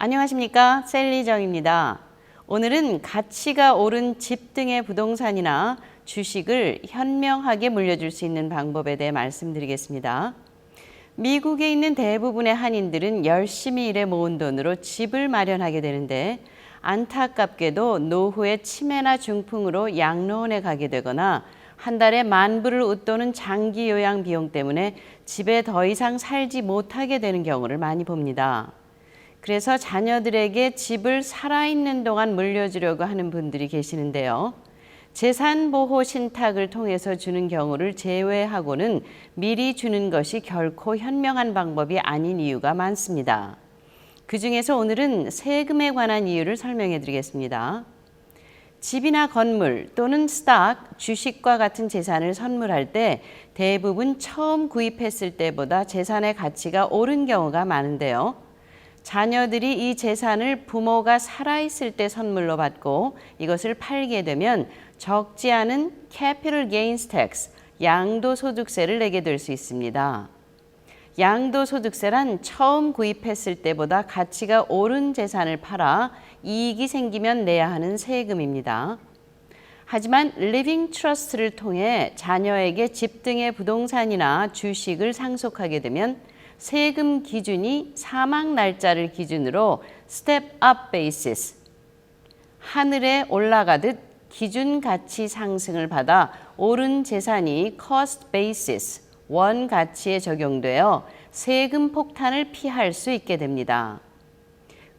안녕하십니까, 셀리정입니다. 오늘은 가치가 오른 집 등의 부동산이나 주식을 현명하게 물려줄 수 있는 방법에 대해 말씀드리겠습니다. 미국에 있는 대부분의 한인들은 열심히 일해 모은 돈으로 집을 마련하게 되는데, 안타깝게도 노후의 치매나 중풍으로 양로원에 가게 되거나 한 달에 $10,000을 웃도는 장기 요양 비용 때문에 집에 더 이상 살지 못하게 되는 경우를 많이 봅니다. 그래서 자녀들에게 집을 살아있는 동안 물려주려고 하는 분들이 계시는데요. 재산보호 신탁을 통해서 주는 경우를 제외하고는 미리 주는 것이 결코 현명한 방법이 아닌 이유가 많습니다. 그중에서 오늘은 세금에 관한 이유를 설명해 드리겠습니다. 집이나 건물 또는 스탁, 주식과 같은 재산을 선물할 때 대부분 처음 구입했을 때보다 재산의 가치가 오른 경우가 많은데요. 자녀들이 이 재산을 부모가 살아있을 때 선물로 받고 이것을 팔게 되면 적지 않은 Capital Gains Tax, 양도소득세를 내게 될 수 있습니다. 양도소득세란 처음 구입했을 때보다 가치가 오른 재산을 팔아 이익이 생기면 내야 하는 세금입니다. 하지만 리빙 트러스트를 통해 자녀에게 집 등의 부동산이나 주식을 상속하게 되면 세금 기준이 사망 날짜를 기준으로 Step Up Basis, 하늘에 올라가듯 기준 가치 상승을 받아 오른 재산이 Cost Basis, 원 가치에 적용되어 세금 폭탄을 피할 수 있게 됩니다.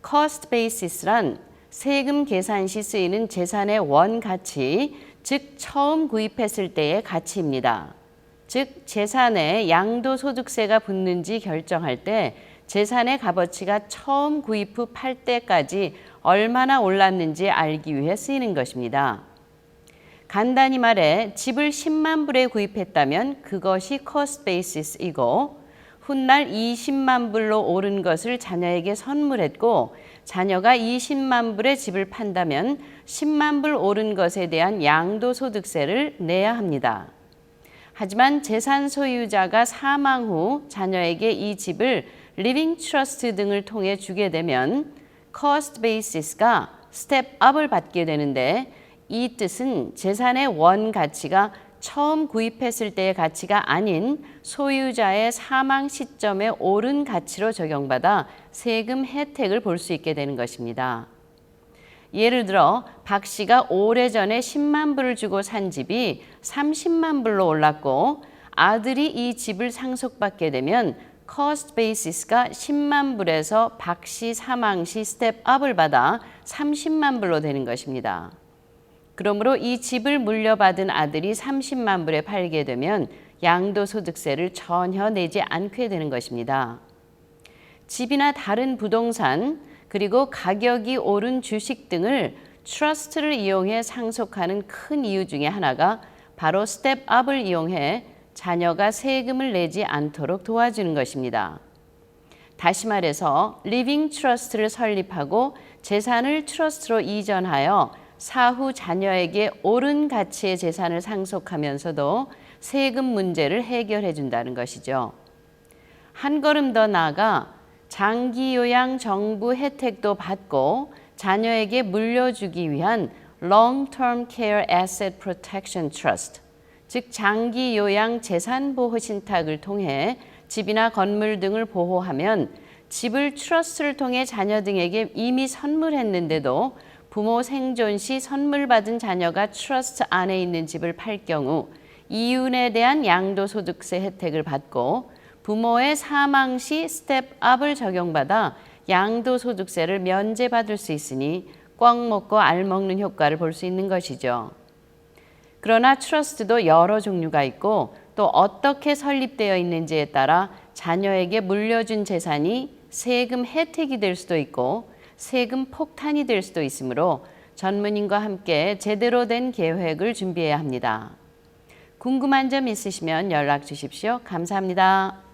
Cost Basis란 세금 계산 시 쓰이는 재산의 원 가치, 즉 처음 구입했을 때의 가치입니다. 즉 재산에 양도소득세가 붙는지 결정할 때 재산의 값어치가 처음 구입 후 팔 때까지 얼마나 올랐는지 알기 위해 쓰이는 것입니다. 간단히 말해 집을 10만 불에 구입했다면 그것이 cost basis이고 훗날 20만 불로 오른 것을 자녀에게 선물했고 자녀가 20만 불의 집을 판다면 10만 불 오른 것에 대한 양도소득세를 내야 합니다. 하지만 재산 소유자가 사망 후 자녀에게 이 집을 리빙 트러스트 등을 통해 주게 되면 cost basis가 step up을 받게 되는데 이 뜻은 재산의 원 가치가 처음 구입했을 때의 가치가 아닌 소유자의 사망 시점에 오른 가치로 적용받아 세금 혜택을 볼 수 있게 되는 것입니다. 예를 들어 박 씨가 오래전에 10만 불을 주고 산 집이 30만 불로 올랐고 아들이 이 집을 상속받게 되면 cost basis가 10만 불에서 박 씨 사망 시 스텝 업을 받아 30만 불로 되는 것입니다. 그러므로 이 집을 물려받은 아들이 30만 불에 팔게 되면 양도소득세를 전혀 내지 않게 되는 것입니다. 집이나 다른 부동산, 그리고 가격이 오른 주식 등을 트러스트를 이용해 상속하는 큰 이유 중에 하나가 바로 스텝 업을 이용해 자녀가 세금을 내지 않도록 도와주는 것입니다. 다시 말해서 리빙 트러스트를 설립하고 재산을 트러스트로 이전하여 사후 자녀에게 오른 가치의 재산을 상속하면서도 세금 문제를 해결해 준다는 것이죠. 한 걸음 더 나아가 장기 요양 정부 혜택도 받고 자녀에게 물려주기 위한 Long-Term Care Asset Protection Trust, 즉 장기 요양 재산 보호 신탁을 통해 집이나 건물 등을 보호하면 집을 트러스트를 통해 자녀 등에게 이미 선물했는데도 부모 생존 시 선물 받은 자녀가 트러스트 안에 있는 집을 팔 경우 이윤에 대한 양도소득세 혜택을 받고 부모의 사망 시 스텝 업을 적용받아 양도소득세를 면제받을 수 있으니 꽉 먹고 알 먹는 효과를 볼 수 있는 것이죠. 그러나 트러스트도 여러 종류가 있고 또 어떻게 설립되어 있는지에 따라 자녀에게 물려준 재산이 세금 혜택이 될 수도 있고 세금 폭탄이 될 수도 있으므로 전문인과 함께 제대로 된 계획을 준비해야 합니다. 궁금한 점 있으시면 연락 주십시오. 감사합니다.